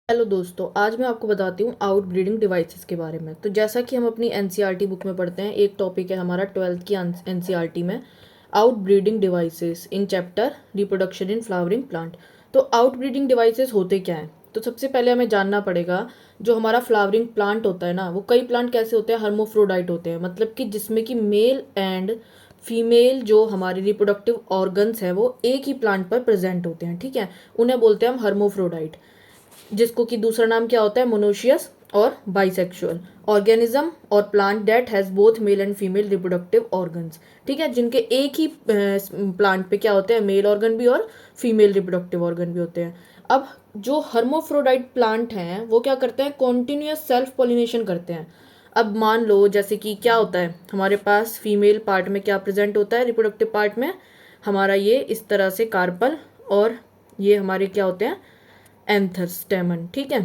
Hello दोस्तों, आज मैं आपको बताती हूँ आउट ब्रीडिंग डिवाइसेस के बारे में। तो जैसा कि हम अपनी एनसीईआरटी बुक में पढ़ते हैं, एक टॉपिक है हमारा 12th की एनसीईआरटी में out breeding devices in chapter reproduction in flowering plant. तो आउट ब्रीडिंग डिवाइसेस होते क्या हैं? तो सबसे पहले हमें जानना पड़ेगा, जो हमारा फ्लावरिंग प्लांट होता है ना, वो कई प्लांट कैसे होते हैं, हर्मोफ्रोडाइट होते हैं। मतलब कि जिसमें कि मेल एंड फीमेल जो हमारी रिप्रोडक्टिव ऑर्गन्स हैं वो एक ही प्लांट पर प्रेजेंट होते हैं। ठीक है, उन्हें बोलते हैं हम हर्मोफ्रोडाइट, जिसको कि दूसरा नाम क्या होता है, मोनोशियस और बाइसेक्सुअल ऑर्गेनिज्म और plant that has both male and female reproductive organs. ठीक है, जिनके एक ही प्लांट पे क्या होते हैं, मेल ऑर्गन भी और फीमेल रिप्रोडक्टिव ऑर्गन भी होते हैं। अब जो हर्मोफ्रोडाइट प्लांट हैं वो क्या करते हैं, कॉन्टिन्यूस सेल्फ पॉलिनेशन करते हैं। अब मान लो जैसे कि क्या होता है, हमारे पास फीमेल पार्ट में क्या प्रेजेंट होता है, रिप्रोडक्टिव पार्ट में हमारा ये इस तरह से कार्पल, और ये हमारे क्या होते हैं, एंथर स्टेमन। ठीक है,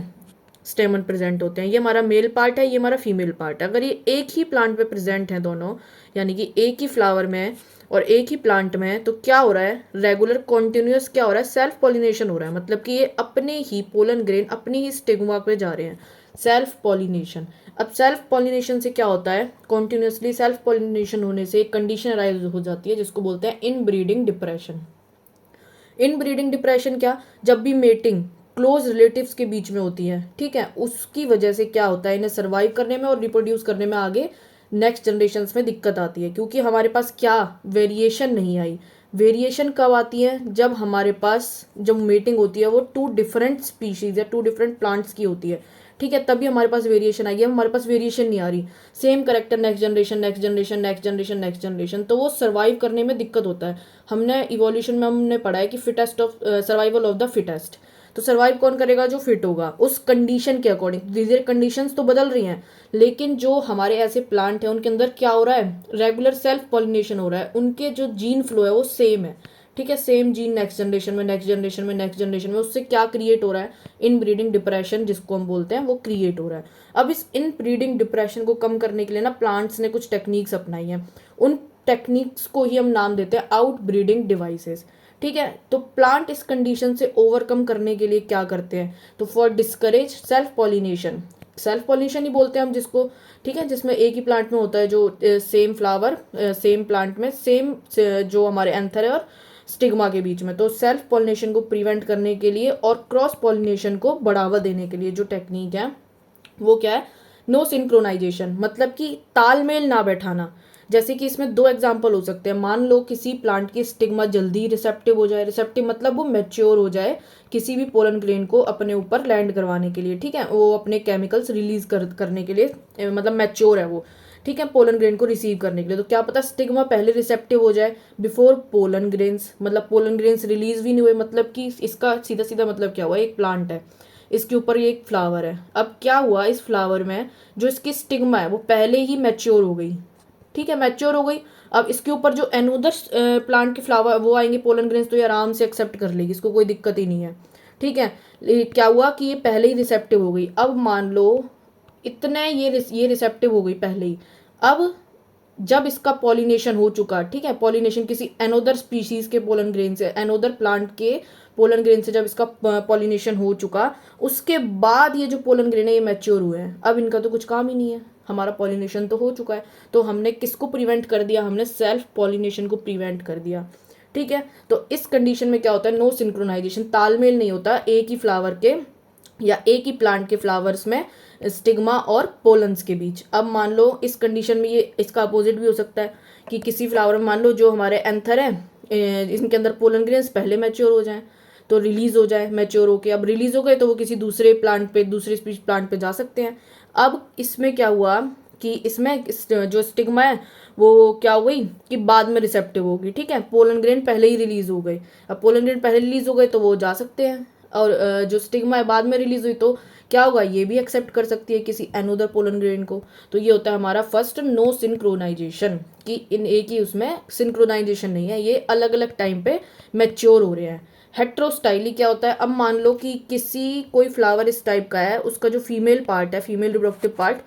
स्टेमन प्रेजेंट होते हैं। ये हमारा मेल पार्ट है, ये हमारा फीमेल पार्ट है। अगर ये एक ही प्लांट पे प्रेजेंट है दोनों, यानी कि एक ही फ्लावर में और एक ही प्लांट में, तो क्या हो रहा है, रेगुलर कॉन्टिन्यूस क्या हो रहा है, सेल्फ पॉलिनेशन हो रहा है। मतलब कि ये अपने ही पोलन ग्रेन अपनी ही स्टिग्मा पे जा रहे हैं, सेल्फ पॉलिनेशन। अब सेल्फ पॉलिनेशन से क्या होता है, कॉन्टिन्यूसली सेल्फ पॉलिनेशन होने से एक कंडीशन अराइज हो जाती है जिसको बोलते हैं इन ब्रीडिंग डिप्रेशन। इन ब्रीडिंग डिप्रेशन क्या, जब भी मेटिंग क्लोज रिलेटिव्स के बीच में होती है, ठीक है, उसकी वजह से क्या होता है, इन्हें सर्वाइव करने में और रिप्रोड्यूस करने में आगे नेक्स्ट जनरेशन में दिक्कत आती है। क्योंकि हमारे पास क्या वेरिएशन नहीं आई। वेरिएशन कब आती है, जब हमारे पास जब मेटिंग होती है वो टू डिफरेंट स्पीशीज या टू डिफरेंट प्लांट्स की होती है। ठीक है, तभी हमारे पास वेरिएशन आएगी। अब हमारे पास वेरिएशन नहीं आ रही, same character next generation next generation next generation next generation, तो वो सर्वाइव करने में दिक्कत होता है। हमने इवोल्यूशन में हमने पढ़ा है कि fittest of survival of the fittest. तो सर्वाइव कौन करेगा, जो फिट होगा उस कंडीशन के अकॉर्डिंग। धीरे कंडीशंस तो बदल रही हैं, लेकिन जो हमारे ऐसे प्लांट हैं उनके अंदर क्या हो रहा है, रेगुलर सेल्फ पॉलिनेशन हो रहा है। उनके जो जीन फ्लो है वो सेम है। ठीक है, सेम जीन नेक्स्ट जनरेशन में नेक्स्ट जनरेशन में नेक्स्ट जनरेशन में, उससे क्या क्रिएट हो रहा है, इन ब्रीडिंग डिप्रेशन जिसको हम बोलते हैं वो क्रिएट हो रहा है। अब इस इन ब्रीडिंग डिप्रेशन को कम करने के लिए ना प्लांट्स ने कुछ टेक्निक्स अपनाई हैं। उन टेक्निक्स को ही हम नाम देते हैं आउट ब्रीडिंग डिवाइसेस। ठीक है, तो प्लांट इस कंडीशन से ओवरकम करने के लिए क्या करते हैं, तो for discourage self pollination, self pollination ही बोलते हैं हम जिसको। ठीक है, जिसमें एक ही प्लांट में होता है जो सेम फ्लावर सेम प्लांट में सेम जो हमारे एंथर है और स्टिग्मा के बीच में, तो सेल्फ पॉलिनेशन को प्रिवेंट करने के लिए और क्रॉस पॉलिनेशन को बढ़ावा देने के लिए जो टेक्निक है वो क्या है, नो सिंक्रोनाइजेशन, मतलब कि तालमेल ना बैठाना। जैसे कि इसमें दो एग्जाम्पल हो सकते हैं। मान लो किसी प्लांट की स्टिग्मा जल्दी रिसेप्टिव हो जाए, रिसेप्टिव मतलब वो मैच्योर हो जाए किसी भी पोलन ग्रेन को अपने ऊपर लैंड करवाने के लिए। ठीक है, वो अपने केमिकल्स रिलीज करने के लिए मतलब मैच्योर है वो। ठीक है, पोलन ग्रेन को रिसीव करने के लिए, तो क्या पता स्टिग्मा पहले रिसेप्टिव हो जाए बिफोर पोलन ग्रेन्स, मतलब पोलन ग्रेन्स रिलीज भी नहीं हुए। मतलब कि इसका सीधा सीधा मतलब क्या हुआ, एक प्लांट है, इसके ऊपर ये एक फ्लावर है। अब क्या हुआ, इस फ्लावर में जो इसकी स्टिग्मा है वो पहले ही मैच्योर हो गई। ठीक है, मैच्योर हो गई। अब इसके ऊपर जो एनोदर प्लांट के फ्लावर वो आएंगे पोलन ग्रेन्स, तो ये आराम से एक्सेप्ट कर लेगी, इसको कोई दिक्कत ही नहीं है। ठीक है, क्या हुआ कि ये पहले ही रिसेप्टिव हो गई। अब मान लो इतने ये रिसेप्टिव हो गई पहले ही। अब जब इसका पॉलिनेशन हो चुका, ठीक है, पॉलिनेशन किसी एनोदर स्पीशीज के पोलन ग्रेन से, एनोदर प्लांट के पोलन ग्रेन से जब इसका पॉलिनेशन हो चुका, उसके बाद ये जो पोलन ग्रेन है ये मैच्योर हुए हैं। अब इनका तो कुछ काम ही नहीं है, हमारा पॉलिनेशन तो हो चुका है। तो हमने किसको प्रिवेंट कर दिया, हमने सेल्फ पॉलिनेशन को प्रिवेंट कर दिया। ठीक है, तो इस कंडीशन में क्या होता है, नो सिंक्रोनाइजेशन, तालमेल नहीं होता एक ही फ्लावर के या एक ही प्लांट के फ्लावर्स में स्टिग्मा और पोलन्स के बीच। अब मान लो इस कंडीशन में ये इसका अपोजिट भी हो सकता है कि किसी फ्लावर में मान लो जो हमारे एंथर है इनके अंदर पोलन ग्रेन्स पहले मैच्योर हो जाएं, तो रिलीज हो जाए मैच्योर होके। अब रिलीज हो गए तो वो किसी दूसरे प्लांट पे, दूसरे स्पीशीज प्लांट पे जा सकते हैं। अब इसमें क्या हुआ कि इसमें जो स्टिग्मा है वो क्या हो गई कि बाद में रिसेप्टिव होगी। ठीक है, पोलन ग्रेन पहले ही रिलीज हो गए। अब पोलन ग्रेन पहले रिलीज हो गए तो वो जा सकते हैं, और जो स्टिग्मा है बाद में रिलीज हुई तो क्या होगा, ये भी एक्सेप्ट कर सकती है किसी एनोदर पोलन ग्रेन को। तो ये होता है हमारा फर्स्ट नो सिंक्रोनाइजेशन, कि इन एक ही उसमें सिंक्रोनाइजेशन नहीं है, ये अलग अलग टाइम पे मैच्योर हो रहे हैं। हेट्रोस्टाइली क्या होता है, अब मान लो कि किसी कोई फ्लावर इस टाइप का है, उसका जो फीमेल पार्ट है, फीमेल रिप्रोडक्टिव पार्ट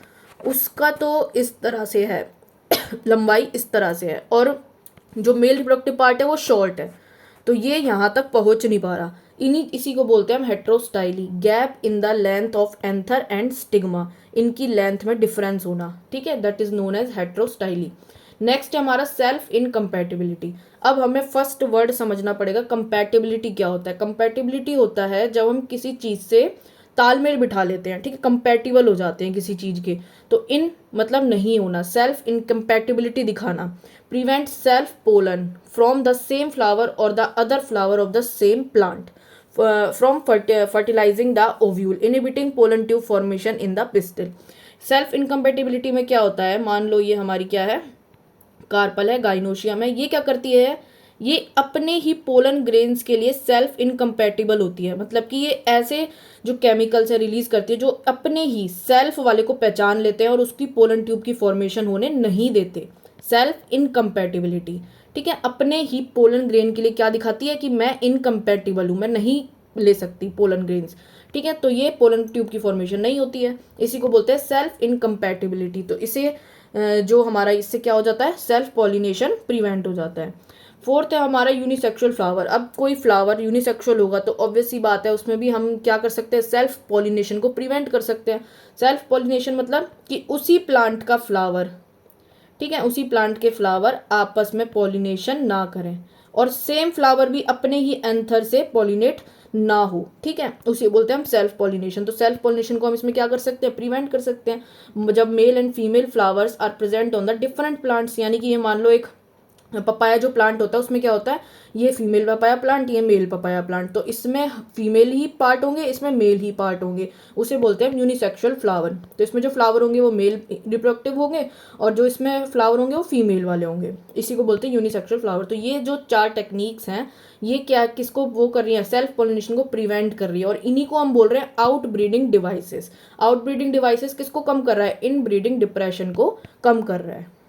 उसका तो इस तरह से है लंबाई इस तरह से है, और जो मेल रिप्रोडक्टिव पार्ट है वो शॉर्ट है, तो ये यहाँ तक पहुँच नहीं पा रहा। इसी को बोलते हैं हम heterostyly, gap in the length of anther and stigma, इनकी लेंथ में डिफरेंस होना, ठीक है, that is known as heterostyly. Next है हमारा सेल्फ इनकम्पैटिबिलिटी। अब हमें फर्स्ट वर्ड समझना पड़ेगा, कंपैटिबिलिटी क्या होता है। कंपैटिबिलिटी होता है जब हम किसी चीज़ से तालमेल बिठा लेते हैं, ठीक है, कंपैटिबल हो जाते हैं किसी चीज़ के। तो इन मतलब नहीं होना, सेल्फ इनकम्पैटिबिलिटी दिखाना। Prevent self pollen from the same flower और the other flower of the same plant from fertilising the ovule, inhibiting pollen tube formation in the pistil. Self incompatibility में क्या होता है, मान लो ये हमारी क्या है, कार्पल है, गाइनोशियम है, ये क्या करती है, ये अपने ही पोलन ग्रेन्स के लिए सेल्फ इनकम्पैटिबल होती है। मतलब कि ये ऐसे जो केमिकल्स है रिलीज करती है जो अपने ही सेल्फ वाले को पहचान लेते हैं और उसकी पोलन ट्यूब की फॉर्मेशन होने नहीं देते। सेल्फ इनकम्पैटिबिलिटी, ठीक है, अपने ही पोलन ग्रेन के लिए क्या दिखाती है कि मैं इनकम्पैटिबल हूँ, मैं नहीं ले सकती पोलन ग्रेन्स, ठीक है, तो ये पोलन ट्यूब की फॉर्मेशन नहीं होती है, इसी को बोलते हैं सेल्फ इनकम्पैटिबिलिटी। तो इसे जो हमारा इससे क्या हो जाता है, सेल्फ पॉलिनेशन प्रिवेंट हो जाता है। फोर्थ है हमारा यूनिसेक्सुअल फ्लावर। अब कोई फ्लावर यूनिसेक्सुअल होगा तो ऑब्वियस सी बात है उसमें भी हम क्या कर सकते हैं, सेल्फ पॉलिनेशन को प्रिवेंट कर सकते हैं। सेल्फ पॉलिनेशन मतलब कि उसी प्लांट का फ्लावर, ठीक है, उसी प्लांट के फ्लावर आपस में पॉलिनेशन ना करें और सेम फ्लावर भी अपने ही एंथर से पॉलिनेट ना हो, ठीक है, उसे बोलते हैं हम सेल्फ पॉलिनेशन। तो सेल्फ पॉलिनेशन को हम इसमें क्या कर सकते हैं, प्रिवेंट कर सकते हैं। जब male and female flowers are present on the different plants, यानी कि ये मान लो एक पपाया जो प्लांट होता है उसमें क्या होता है, ये फीमेल पपाया प्लांट, ये मेल पपाया प्लांट, तो इसमें फीमेल ही पार्ट होंगे, इसमें मेल ही पार्ट होंगे, उसे बोलते हैं यूनिसेक्सुअल फ्लावर। तो इसमें जो फ्लावर होंगे वो मेल रिप्रोडक्टिव होंगे और जो इसमें फ्लावर होंगे वो फीमेल वाले होंगे, इसी को बोलते हैं यूनिसेक्सुअल फ्लावर। तो ये जो 4 टेक्निक्स हैं ये क्या किसको वो कर रही है, सेल्फ पॉलिनेशन को प्रिवेंट कर रही है और इन्हीं को हम बोल रहे हैं out breeding devices. Out breeding devices किसको कम कर रहा है, इन ब्रीडिंग डिप्रेशन को कम कर रहा है।